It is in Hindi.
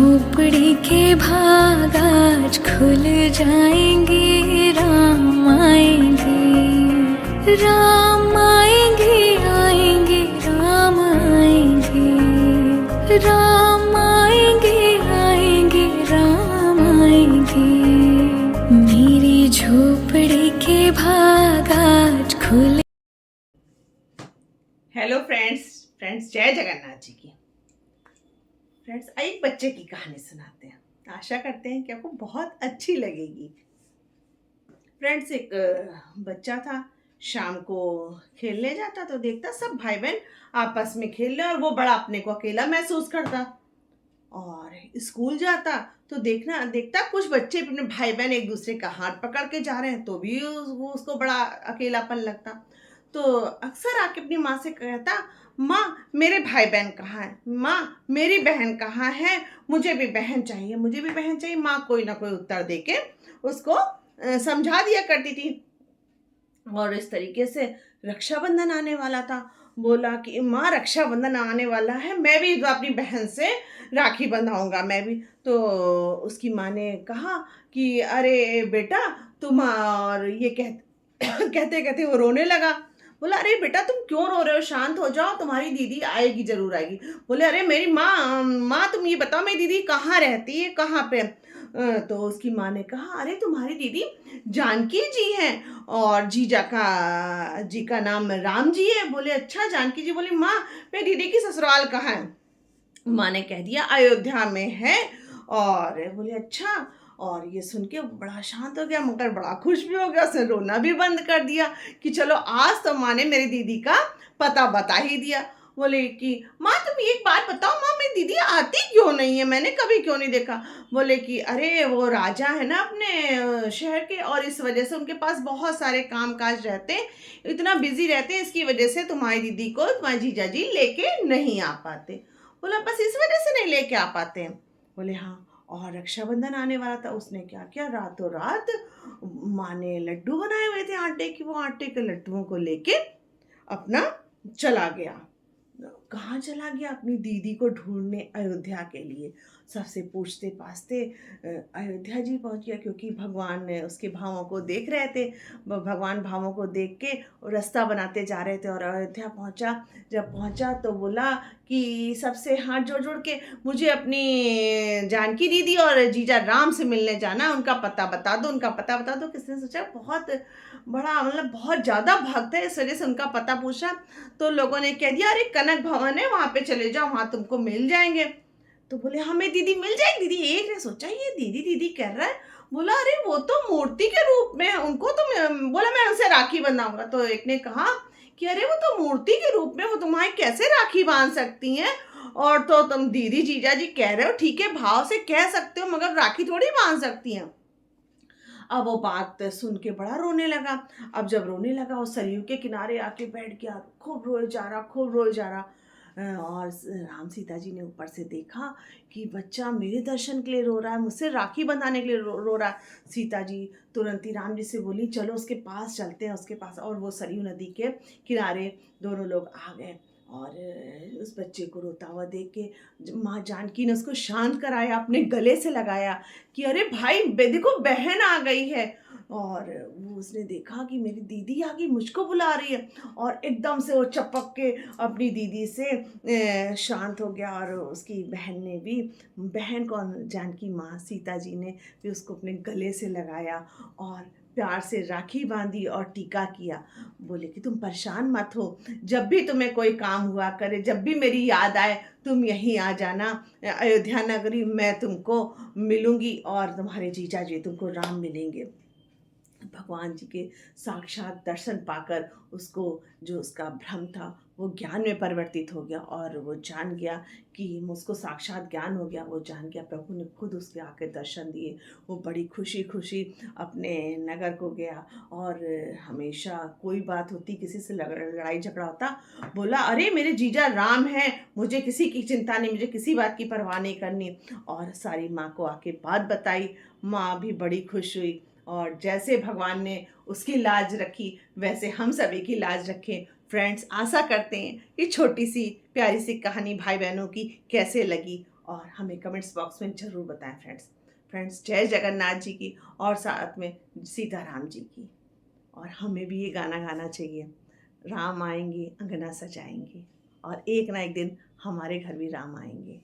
झोपड़ी के भाग आज खुल जाएंगे, राम आएंगे, राम आएंगे, आएंगे राम आएंगे, राम आएंगे, आएंगे राम आएंगे। मेरी झोपड़ी के भाग आज खुल। हेलो फ्रेंड्स जय जगन्नाथ जी की। फ्रेंड्स एक बच्चे की कहानी सुनाते हैं, आशा करते हैं कि आपको बहुत अच्छी लगेगी। फ्रेंड्स एक बच्चा था, शाम को खेलने जाता तो देखता सब भाई बहन आपस में खेल रहे और वो बड़ा अपने को अकेला महसूस करता। और स्कूल जाता तो देखता कुछ बच्चे अपने भाई बहन एक दूसरे का हाथ पकड़ के जा रहे हैं तो भी उसको बड़ा अकेलापन लगता। तो अक्सर आके अपनी माँ से कहता, माँ मेरे भाई बहन कहाँ हैं, माँ मेरी बहन कहाँ है, मुझे भी बहन चाहिए, मुझे भी बहन चाहिए। माँ कोई ना कोई उत्तर देके उसको समझा दिया करती थी। और इस तरीके से रक्षाबंधन आने वाला था, बोला कि माँ रक्षाबंधन आने वाला है, मैं भी तो अपनी बहन से राखी बंधाऊंगा मैं भी। तो उसकी माँ ने कहा कि अरे बेटा तुम, और ये कहते कहते वो रोने लगा। बोला अरे बेटा तुम क्यों रो रहे हो, शांत हो जाओ, तुम्हारी दीदी आएगी, जरूर आएगी। बोले अरे मेरी माँ तुम ये बताओ मेरी दीदी कहाँ रहती है, कहाँ पे। तो उसकी माँ ने कहा अरे तुम्हारी दीदी जानकी जी हैं और जी का नाम राम जी है। बोले अच्छा जानकी जी। बोली माँ मेरी दीदी की ससुराल कहाँ है। माँ ने कह दिया अयोध्या में है। और बोले अच्छा। और ये सुन के बड़ा शांत हो गया, मगर बड़ा खुश भी हो गया, उसने रोना भी बंद कर दिया कि चलो आज तो माँ ने मेरी दीदी का पता बता ही दिया। बोले कि माँ तुम एक बात बताओ, माँ मेरी दीदी आती क्यों नहीं है, मैंने कभी क्यों नहीं देखा। बोले कि अरे वो राजा है ना अपने शहर के, और इस वजह से उनके पास बहुत सारे काम काज रहते हैं, इतना बिजी रहते हैं, इसकी वजह से तुम्हारी दीदी को तुम्हारे जीजा जी लेके नहीं आ पाते। बोला बस इस वजह से नहीं लेके आ पाते हैं। बोले हाँ। और रक्षाबंधन आने वाला था, उसने क्या किया, रातों रात माँ ने लड्डू बनाए हुए थे आटे की, वो आटे के लड्डुओं को लेके अपना चला गया। कहाँ चला गया, अपनी दीदी को ढूंढने अयोध्या के लिए। सबसे पूछते पाछते अयोध्या जी पहुंच गया, क्योंकि भगवान उसके भावों को देख रहे थे। भगवान भावों को देख के रास्ता बनाते जा रहे थे और अयोध्या पहुंचा। जब पहुंचा तो बोला कि सबसे हाथ जोड़ जोड़ के मुझे अपनी जानकी दीदी और जीजा राम से मिलने जाना, उनका पता बता दो, उनका पता बता दो। किसने सोचा बहुत बड़ा, मतलब बहुत ज़्यादा भक्त है, इस वजह से उनका पता पूछा। तो लोगों ने कह दिया अरे कनक भवन है, वहाँ पे चले जाओ, वहाँ तुमको मिल जाएंगे। तो बोले हमें दीदी मिल जाएगी। दीदी एक ने सोचा ये दीदी दीदी कह रहा है, बोला अरे वो तो मूर्ति के रूप में है, उनको तो बोला मैं उनसे राखी बंधाऊंगा। तो एक ने कहा कि अरे वो तो मूर्ति के रूप में, वो तुम्हारी कैसे राखी बांध सकती हैं, और तो तुम दीदी जीजा जी कह रहे हो, ठीक है भाव से कह सकते हो, मगर राखी थोड़ी बांध सकती हैं। अब वो बात सुन के बड़ा रोने लगा। अब जब रोने लगा वो सरयू के किनारे आके बैठ गया, खूब रोए जा रहा, खूब रोए जा रहा। और राम सीता जी ने ऊपर से देखा कि बच्चा मेरे दर्शन के लिए रो रहा है, मुझसे राखी बंधाने के लिए रो रहा है। सीता जी तुरंत ही राम जी से बोली चलो उसके पास चलते हैं, उसके पास। और वो सरयू नदी के किनारे दोनों लोग आ गए। और उस बच्चे को रोता हुआ देख के माँ जानकी ने उसको शांत कराया, अपने गले से लगाया कि अरे भाई देखो बहन आ गई है। और वो उसने देखा कि मेरी दीदी आ गई, मुझको बुला रही है। और एकदम से वो चपक के अपनी दीदी से शांत हो गया। और उसकी बहन ने भी, बहन कौन, जानकी माँ सीता जी ने भी उसको अपने गले से लगाया और प्यार से राखी बांधी और टीका किया। बोले कि तुम परेशान मत हो, जब भी तुम्हें कोई काम हुआ करे, जब भी मेरी याद आए, तुम यहीं आ जाना अयोध्या नगरी, मैं तुमको मिलूंगी और तुम्हारे जीजा जी तुमको राम मिलेंगे। भगवान जी के साक्षात दर्शन पाकर उसको जो उसका भ्रम था वो ज्ञान में परिवर्तित हो गया, और वो जान गया कि उसको साक्षात ज्ञान हो गया। वो जान गया प्रभु ने खुद उसके आके दर्शन दिए। वो बड़ी खुशी खुशी अपने नगर को गया। और हमेशा कोई बात होती, किसी से लड़ाई झगड़ा होता, बोला अरे मेरे जीजा राम हैं, मुझे किसी की चिंता नहीं, मुझे किसी बात की परवाह नहीं करनी। और सारी माँ को आके बात बताई, माँ भी बड़ी खुश हुई। और जैसे भगवान ने उसकी लाज रखी, वैसे हम सभी की लाज रखें। फ्रेंड्स आशा करते हैं कि छोटी सी प्यारी सी कहानी भाई बहनों की कैसे लगी, और हमें कमेंट्स बॉक्स में ज़रूर बताएं फ्रेंड्स जय जगन्नाथ जी की और साथ में सीताराम जी की। और हमें भी ये गाना गाना चाहिए, राम आएंगे अंगना सजाएंगे और एक ना एक दिन हमारे घर भी राम आएंगे।